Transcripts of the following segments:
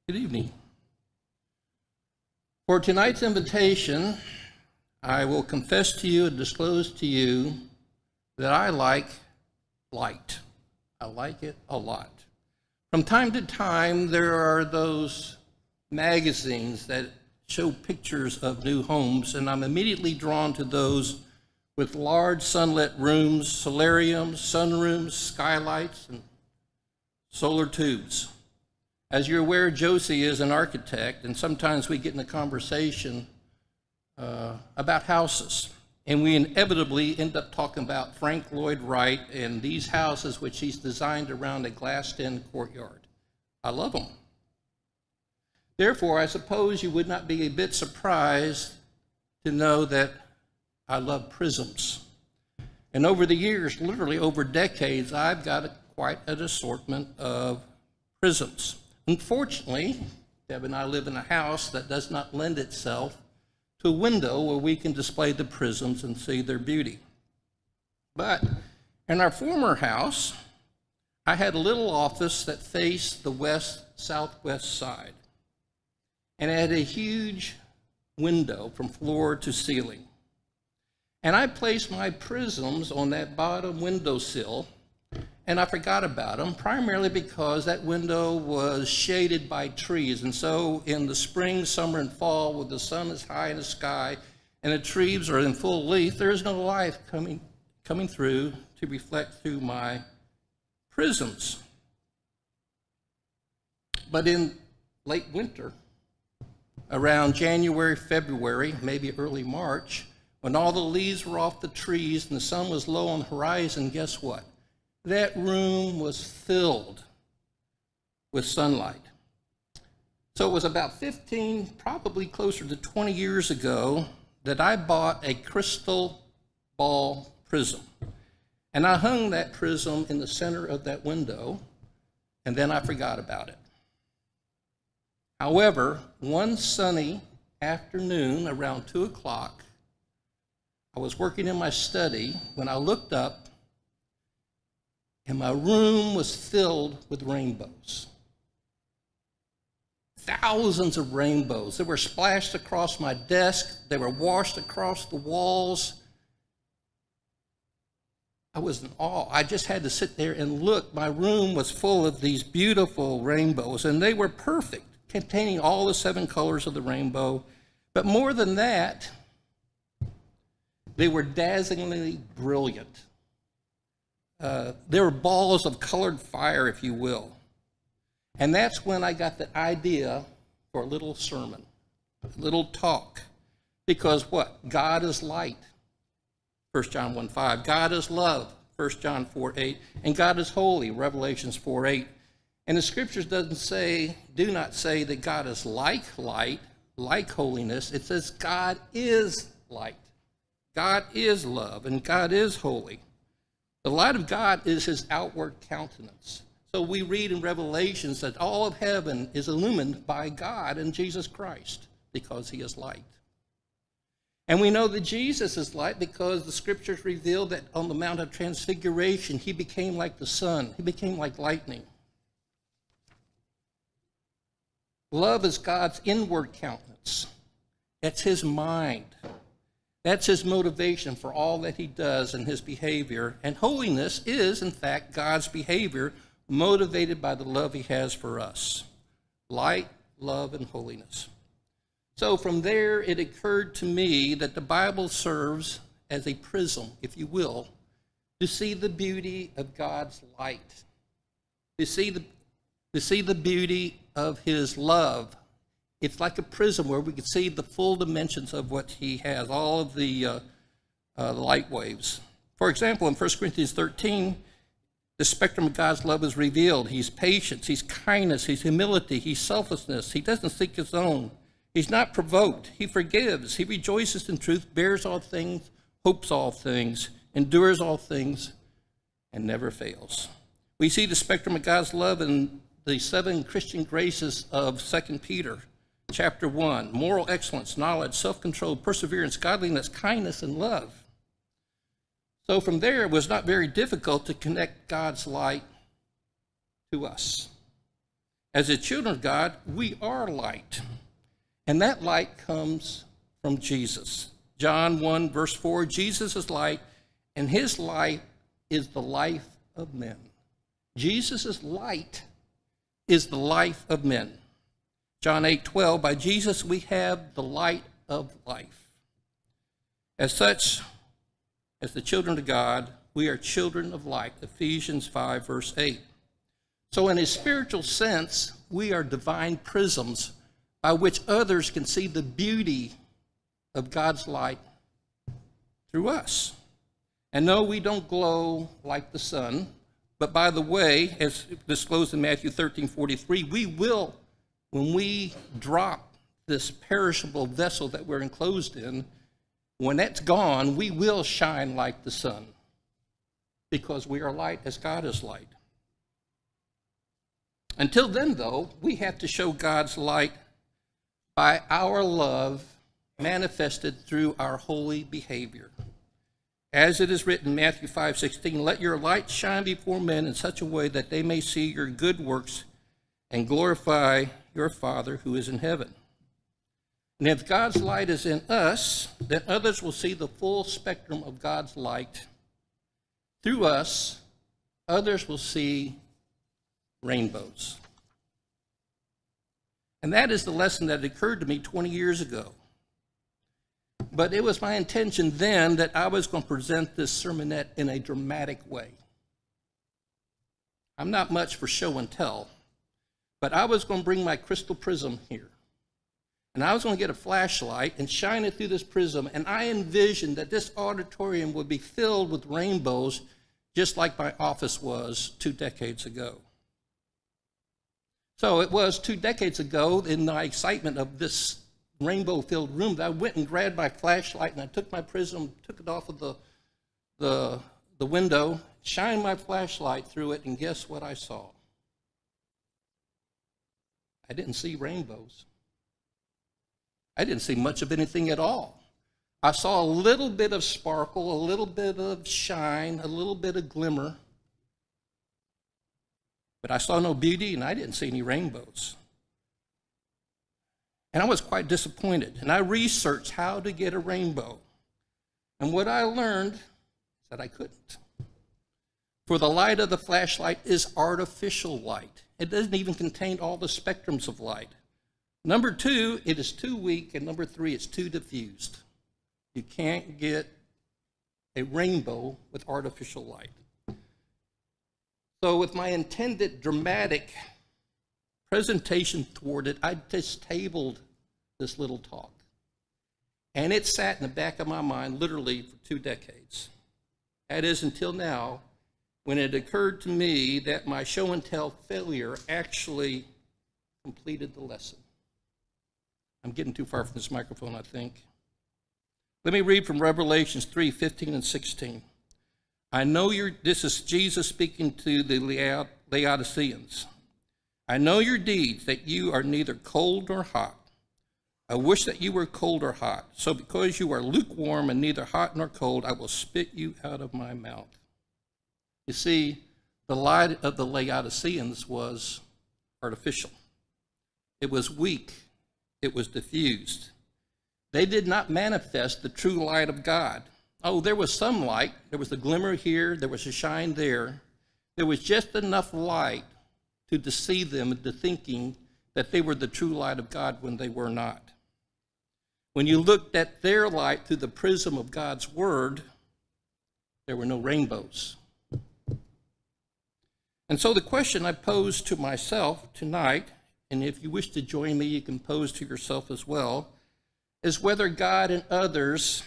Good evening. For tonight's invitation, I will confess to you and disclose to you that I like light. I like it a lot. From time to time, there are those magazines that show pictures of new homes, and I'm immediately drawn to those with large sunlit rooms, solariums, sunrooms, skylights, and solar tubes. As you're aware, Josie is an architect, and sometimes we get in a conversation about houses, and we inevitably end up talking about Frank Lloyd Wright and these houses which he's designed around a glassed-in courtyard. I love them. Therefore, I suppose you would not be a bit surprised to know that I love prisms. And over the years, literally over decades, I've got quite an assortment of prisms. Unfortunately, Deb and I live in a house that does not lend itself to a window where we can display the prisms and see their beauty. But in our former house, I had a little office that faced the southwest side, and it had a huge window from floor to ceiling. And I placed my prisms on that bottom windowsill, and I forgot about them, primarily because that window was shaded by trees. And so in the spring, summer, and fall, when the sun is high in the sky and the trees are in full leaf, there is no light coming through to reflect through my prisms. But in late winter, around January, February, maybe early March, when all the leaves were off the trees and the sun was low on the horizon, guess what? That room was filled with sunlight. So it was about 15, probably closer to 20 years ago, that I bought a crystal ball prism. And I hung that prism in the center of that window, and then I forgot about it. However, one sunny afternoon around 2 o'clock, I was working in my study when I looked up, and my room was filled with rainbows. Thousands of rainbows. They were splashed across my desk. They were washed across the walls. I was in awe. I just had to sit there and look. My room was full of these beautiful rainbows, and they were perfect, containing all the 7 colors of the rainbow. But more than that, they were dazzlingly brilliant. They were balls of colored fire, if you will. And that's when I got the idea for a little sermon, a little talk. Because what? God is light, 1 John 1:5. God is love, 1 John 4:8. And God is holy, Revelations 4:8. And the scriptures do not say that God is like light, like holiness. It says God is light. God is love, and God is holy. The light of God is his outward countenance. So we read in Revelations that all of heaven is illumined by God and Jesus Christ because he is light. And we know that Jesus is light because the scriptures reveal that on the Mount of Transfiguration, he became like the sun. He became like lightning. Love is God's inward countenance. That's his mind. That's his motivation for all that he does in his behavior. And holiness is, in fact, God's behavior motivated by the love he has for us. Light, love, and holiness. So from there, it occurred to me that the Bible serves as a prism, if you will, to see the beauty of God's light, to see the beauty of his love. It's like a prism where we can see the full dimensions of what he has, all of the light waves. For example, in 1 Corinthians 13, the spectrum of God's love is revealed. He's patience, he's kindness, he's humility, he's selflessness. He doesn't seek his own. He's not provoked. He forgives. He rejoices in truth, bears all things, hopes all things, endures all things, and never fails. We see the spectrum of God's love in the 7 Christian graces of 2 Peter. Chapter 1, moral excellence, knowledge, self-control, perseverance, godliness, kindness, and love. So from there, it was not very difficult to connect God's light to us. As the children of God, we are light. And that light comes from Jesus. John 1, verse 4, Jesus is light, and his light is the life of men. Jesus' light is the life of men. John 8:12, by Jesus we have the light of life. As such, as the children of God, we are children of light. Ephesians 5, verse 8. So in a spiritual sense, we are divine prisms by which others can see the beauty of God's light through us. And no, we don't glow like the sun, but by the way, as disclosed in Matthew 13:43, we will, when we drop this perishable vessel that we're enclosed in, when that's gone, we will shine like the sun because we are light as God is light. Until then, though, we have to show God's light by our love manifested through our holy behavior. As it is written in Matthew 5:16, let your light shine before men in such a way that they may see your good works and glorify your Father who is in heaven. And if God's light is in us, then others will see the full spectrum of God's light. Through us, others will see rainbows. And that is the lesson that occurred to me 20 years ago. But it was my intention then that I was going to present this sermonette in a dramatic way. I'm not much for show and tell, but I was going to bring my crystal prism here. And I was going to get a flashlight and shine it through this prism, and I envisioned that this auditorium would be filled with rainbows just like my office was 2 decades ago. So it was 2 decades ago, in my excitement of this rainbow-filled room, that I went and grabbed my flashlight and I took my prism, took it off of the window, shined my flashlight through it, and guess what I saw? I didn't see rainbows. I didn't see much of anything at all. I saw a little bit of sparkle, a little bit of shine, a little bit of glimmer. But I saw no beauty, and I didn't see any rainbows. And I was quite disappointed. And I researched how to get a rainbow. And what I learned is that I couldn't. For the light of the flashlight is artificial light. It doesn't even contain all the spectrums of light. Number 2, it is too weak. And number 3, it's too diffused. You can't get a rainbow with artificial light. So with my intended dramatic presentation toward it, I just tabled this little talk. And it sat in the back of my mind literally for 2 decades. That is until now, when it occurred to me that my show and tell failure actually completed the lesson. I'm getting too far from this microphone, I think. Let me read from Revelations 3:15 and 16. I know this is Jesus speaking to the Laodiceans. I know your deeds, that you are neither cold nor hot. I wish that you were cold or hot. So because you are lukewarm and neither hot nor cold, I will spit you out of my mouth. You see, the light of the Laodiceans was artificial. It was weak. It was diffused. They did not manifest the true light of God. Oh, there was some light. There was a glimmer here. There was a shine there. There was just enough light to deceive them into thinking that they were the true light of God when they were not. When you looked at their light through the prism of God's word, there were no rainbows. And so the question I pose to myself tonight, and if you wish to join me, you can pose to yourself as well, is whether God and others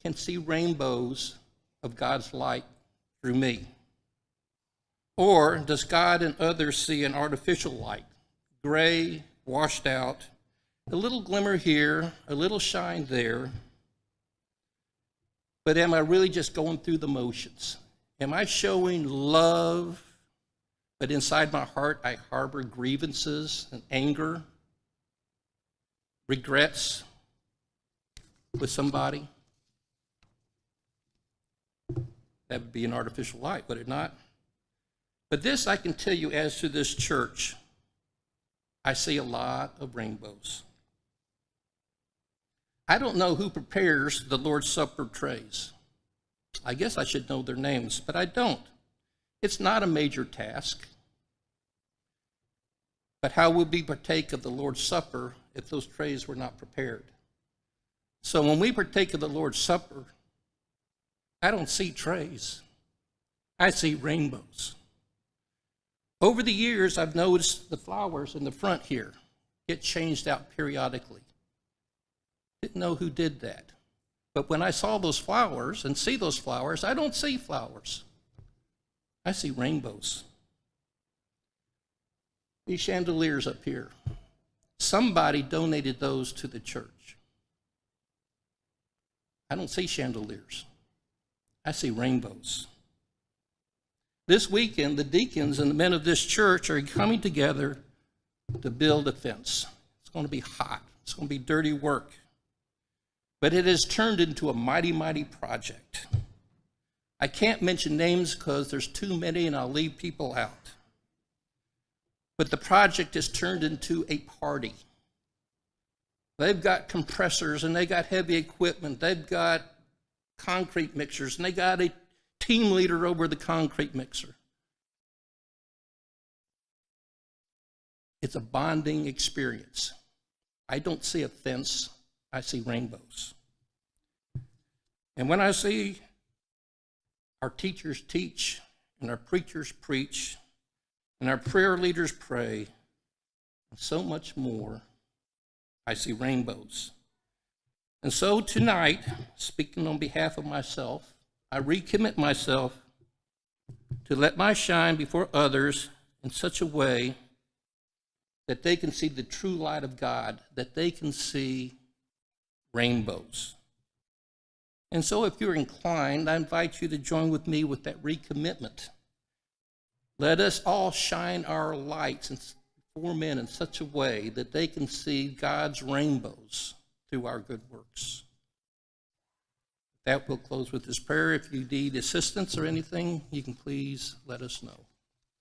can see rainbows of God's light through me. Or does God and others see an artificial light, gray, washed out, a little glimmer here, a little shine there, but am I really just going through the motions? Am I showing love, but inside my heart I harbor grievances and anger, regrets with somebody? That would be an artificial light, would it not? But this I can tell you as to this church, I see a lot of rainbows. I don't know who prepares the Lord's Supper trays. I guess I should know their names, but I don't. It's not a major task. But how would we partake of the Lord's Supper if those trays were not prepared? So when we partake of the Lord's Supper, I don't see trays. I see rainbows. Over the years, I've noticed the flowers in the front here get changed out periodically. Didn't know who did that. But when I saw those flowers and see those flowers, I don't see flowers. I see rainbows. These chandeliers up here, somebody donated those to the church. I don't see chandeliers. I see rainbows. This weekend, the deacons and the men of this church are coming together to build a fence. It's going to be hot. It's going to be dirty work. But it has turned into a mighty, mighty project. I can't mention names because there's too many and I'll leave people out. But the project has turned into a party. They've got compressors and they got heavy equipment. They've got concrete mixers and they got a team leader over the concrete mixer. It's a bonding experience. I don't see a fence. I see rainbows. And when I see our teachers teach and our preachers preach and our prayer leaders pray and so much more, I see rainbows. And so tonight, speaking on behalf of myself, I recommit myself to let my shine before others in such a way that they can see the true light of God, that they can see rainbows. And so if you're inclined, I invite you to join with me with that recommitment. Let us all shine our lights before men in such a way that they can see God's rainbows through our good works. That will close with this prayer. If you need assistance or anything, you can please let us know.